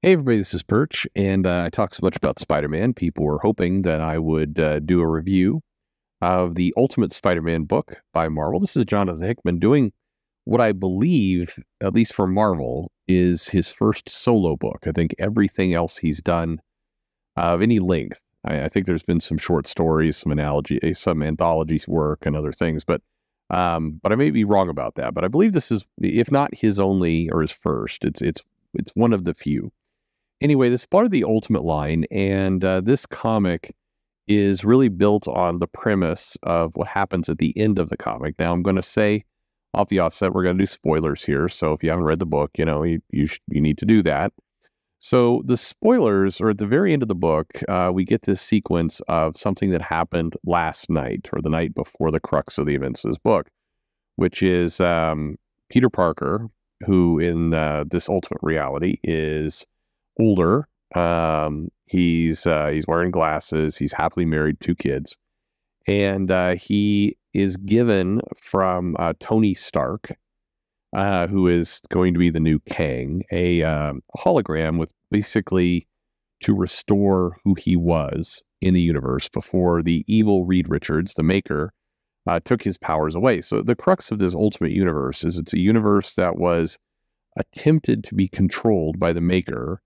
Hey everybody, this is Perch, and I talk so much about Spider-Man. People were hoping that I would do a review of the Ultimate Spider-Man book by Marvel. This is Jonathan Hickman doing what I believe, at least for Marvel, is his first solo book. I think everything else he's done of any length. I think there's been some short stories, some anthologies work, and other things, but I may be wrong about that. But I believe this is, if not his only or his first, it's one of the few. Anyway, this is part of the Ultimate line, and this comic is really built on the premise of what happens at the end of the comic. Now, I'm going to say off the offset, we're going to do spoilers here. So if you haven't read the book, you need to do that. So the spoilers are at the very end of the book. We get this sequence of something that happened last night or the night before the crux of the events of this book, which is Peter Parker, who in this Ultimate reality is older. He's wearing glasses. He's happily married, 2 kids, and he is given from Tony Stark, who is going to be the new Kang, a hologram with basically to restore who he was in the universe before the evil Reed Richards, the Maker, took his powers away. So the crux of this Ultimate universe is it's a universe that was attempted to be controlled by the Maker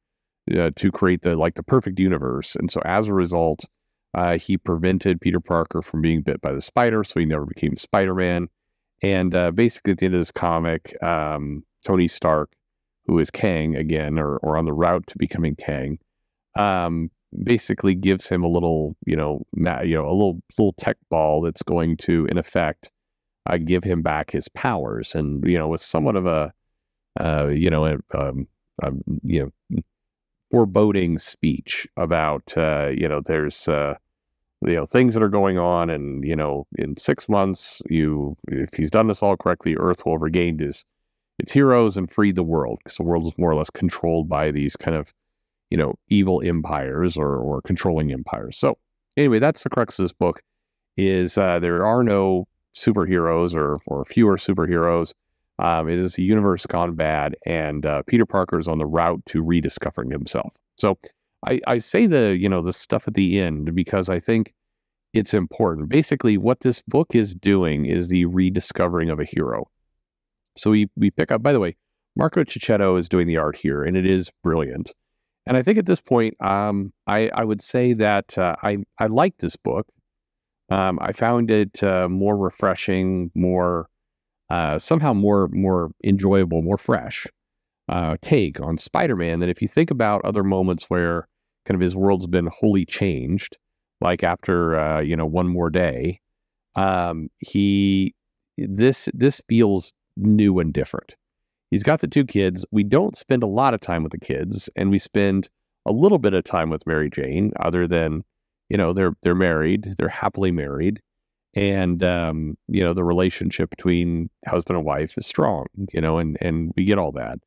to create the perfect universe. And so as a result, he prevented Peter Parker from being bit by the spider, so he never became Spider-Man. And basically at the end of this comic, Tony Stark, who is Kang again, or on the route to becoming Kang, basically gives him a little, a little tech ball that's going to, in effect, give him back his powers. And, with somewhat of a, foreboding speech about there's things that are going on, and in 6 months, if he's done this all correctly, Earth will have regained its heroes and freed the world, because the world is more or less controlled by these kind of evil empires or controlling empires. So anyway, that's the crux of this book. Is there are no superheroes or fewer superheroes. It is a universe gone bad, and Peter Parker is on the route to rediscovering himself. So I say the stuff at the end because I think it's important. Basically, what this book is doing is the rediscovering of a hero. So we pick up, by the way, Marco Cicchetto is doing the art here, and it is brilliant. And I think at this point, I would say that I like this book. I found it more refreshing, somehow more enjoyable, more fresh take on Spider-Man than if you think about other moments where kind of his world's been wholly changed, like after One More Day. This feels new and different. He's got the 2 kids. We don't spend a lot of time with the kids, and we spend a little bit of time with Mary Jane, other than they're married, they're happily married. And, the relationship between husband and wife is strong, and we get all that.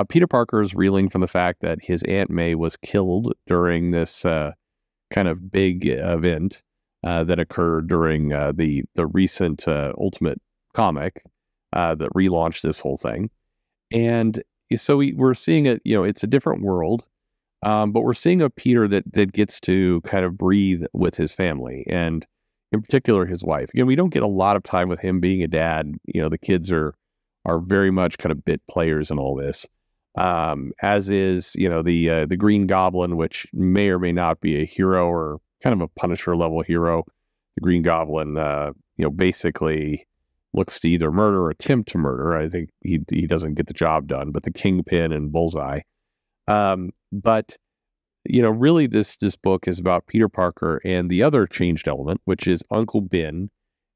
Peter Parker is reeling from the fact that his Aunt May was killed during this kind of big event that occurred during the recent Ultimate comic that relaunched this whole thing. And so we're seeing it, it's a different world, but we're seeing a Peter that gets to kind of breathe with his family, and in particular, his wife. Again, we don't get a lot of time with him being a dad. The kids are very much kind of bit players in all this. As is, the Green Goblin, which may or may not be a hero or kind of a Punisher level hero. The Green Goblin, basically looks to either murder or attempt to murder. I think he doesn't get the job done, but the Kingpin and Bullseye. But really this book is about Peter Parker and the other changed element, which is Uncle Ben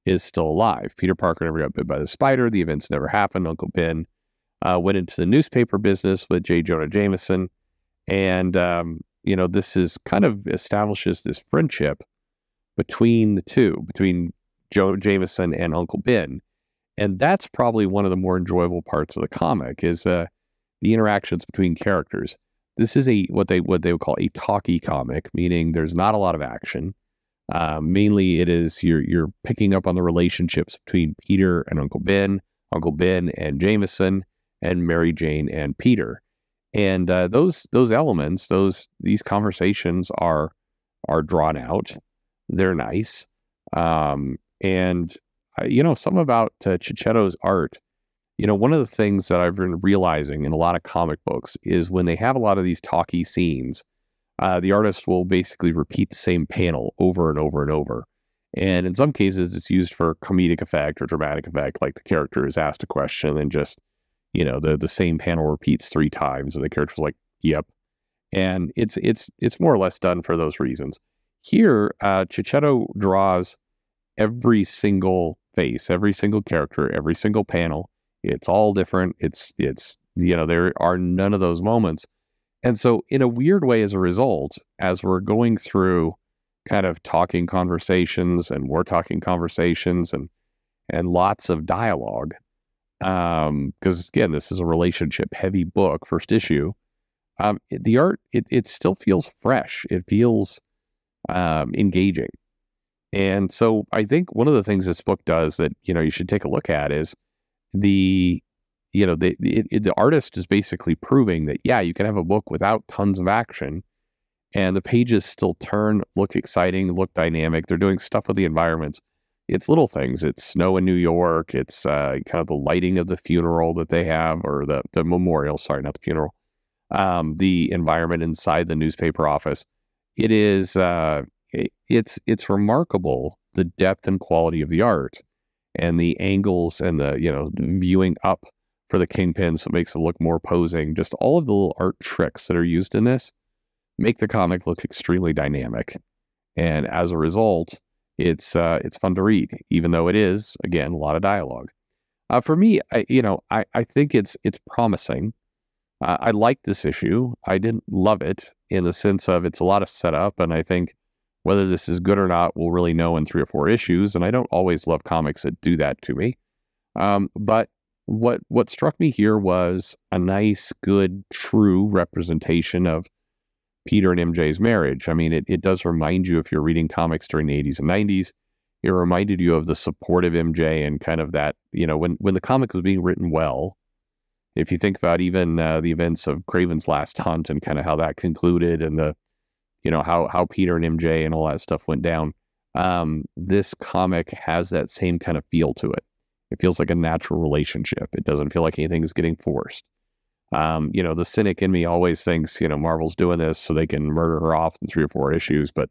is still alive. Peter Parker never got bit by the spider. The events never happened. Uncle Ben went into the newspaper business with J. Jonah Jameson. And, this is kind of establishes this friendship between the two, between Joe Jameson and Uncle Ben. And that's probably one of the more enjoyable parts of the comic is the interactions between characters. This is what they would call a talkie comic, meaning there's not a lot of action. Mainly, it is you're picking up on the relationships between Peter and Uncle Ben and Jameson, and Mary Jane and Peter. And those elements, these conversations are drawn out. They're nice. And some about Chichetto's art. One of the things that I've been realizing in a lot of comic books is when they have a lot of these talky scenes, the artist will basically repeat the same panel over and over and over. And in some cases, it's used for comedic effect or dramatic effect, like the character is asked a question and just, the same panel repeats 3 times, and the character's like, "Yep." And it's more or less done for those reasons. Here, Chichetto draws every single face, every single character, every single panel. It's all different. It's there are none of those moments. And so in a weird way, as a result, as we're going through kind of talking conversations and more talking conversations and lots of dialogue, because again, this is a relationship heavy book, first issue. The art, it still feels fresh. It feels engaging. And so I think one of the things this book does that, you should take a look at is the artist is basically proving that, yeah, you can have a book without tons of action and the pages still turn, look exciting, look dynamic. They're doing stuff with the environments. It's little things. It's snow in New York. It's kind of the lighting of the funeral that they have, or the memorial, sorry, not the funeral. The environment inside the newspaper office. It is, it's remarkable, the depth and quality of the art and the angles and the viewing up for the kingpin, so it makes it look more posing. Just all of the little art tricks that are used in this make the comic look extremely dynamic, and as a result, it's fun to read, even though it is, again, a lot of dialogue. For me, I think it's promising. I like this issue. I didn't love it in the sense of it's a lot of setup, and I think whether this is good or not, we'll really know in 3 or 4 issues. And I don't always love comics that do that to me. But what struck me here was a nice, good, true representation of Peter and MJ's marriage. I mean, it does remind you, if you're reading comics during the 80s and 90s, it reminded you of the supportive MJ and kind of that, when the comic was being written well. If you think about even the events of Craven's Last Hunt and kind of how that concluded, and the how Peter and MJ and all that stuff went down. This comic has that same kind of feel to it. It feels like a natural relationship. It doesn't feel like anything is getting forced. The cynic in me always thinks, Marvel's doing this so they can murder her off in 3 or 4 issues, but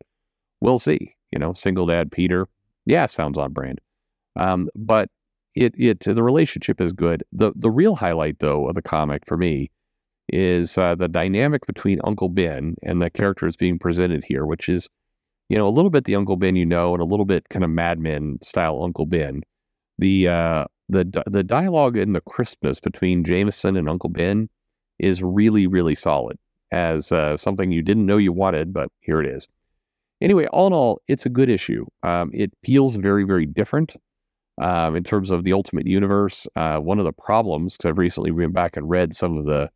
we'll see. Single dad Peter, yeah, sounds on brand. But the relationship is good. The real highlight, though, of the comic for me is the dynamic between Uncle Ben and the characters being presented here, which is, a little bit the Uncle Ben and a little bit kind of Mad Men style Uncle Ben. The dialogue and the crispness between Jameson and Uncle Ben is really, really solid, as something you didn't know you wanted, but here it is. Anyway, all in all, it's a good issue. It feels very, very different in terms of the Ultimate Universe. One of the problems, because I've recently went back and read some of the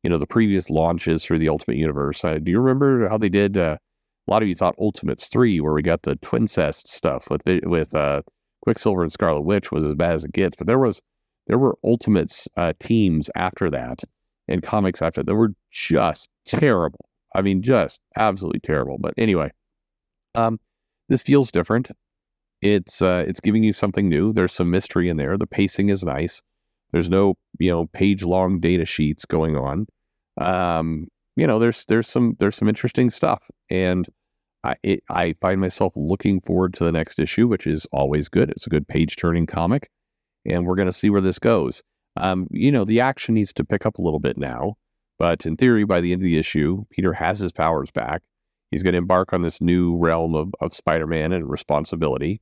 the previous launches through the Ultimate Universe. Do you remember how they did? A lot of you thought Ultimates 3, where we got the Twincest stuff with Quicksilver and Scarlet Witch, was as bad as it gets. But there were Ultimates teams after that, and comics after that were just terrible. I mean, just absolutely terrible. But anyway, this feels different. It's giving you something new. There's some mystery in there. The pacing is nice. There's no page-long data sheets going on. There's some interesting stuff, and I find myself looking forward to the next issue, which is always good. It's a good page-turning comic, and we're going to see where this goes. The action needs to pick up a little bit now, but in theory, by the end of the issue, Peter has his powers back. He's going to embark on this new realm of Spider-Man and responsibility.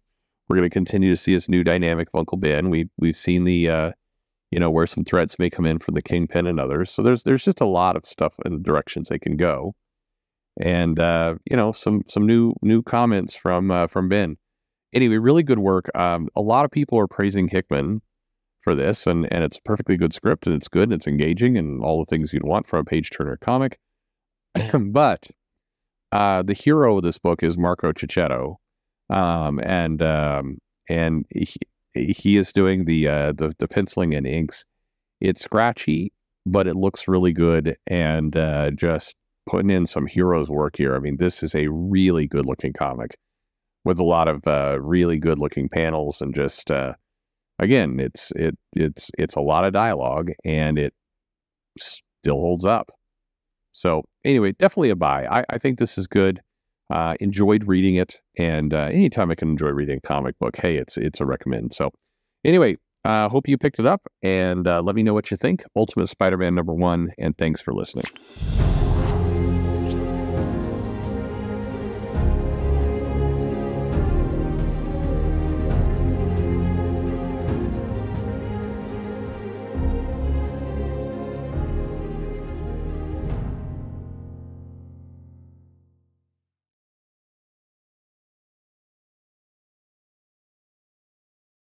We're going to continue to see this new dynamic of Uncle Ben. We've seen the where some threats may come in from the Kingpin and others. So there's just a lot of stuff in the directions they can go, and some new comments from Ben. Anyway, really good work. A lot of people are praising Hickman for this, and it's a perfectly good script, and it's good, and it's engaging, and all the things you'd want from a page turner comic. But the hero of this book is Marco Cicchetto, and he is doing the penciling and inks. It's scratchy. but it looks really good, and just putting in some heroes work here. I mean, this is a really good looking comic with a lot of really good looking panels, and just again, it's a lot of dialogue, and it still holds up. So anyway, definitely a buy. I think this is good. Enjoyed reading it, and anytime I can enjoy reading a comic book, hey, it's a recommend. So anyway, hope you picked it up, and let me know what you think. Ultimate Spider-Man #1, and thanks for listening.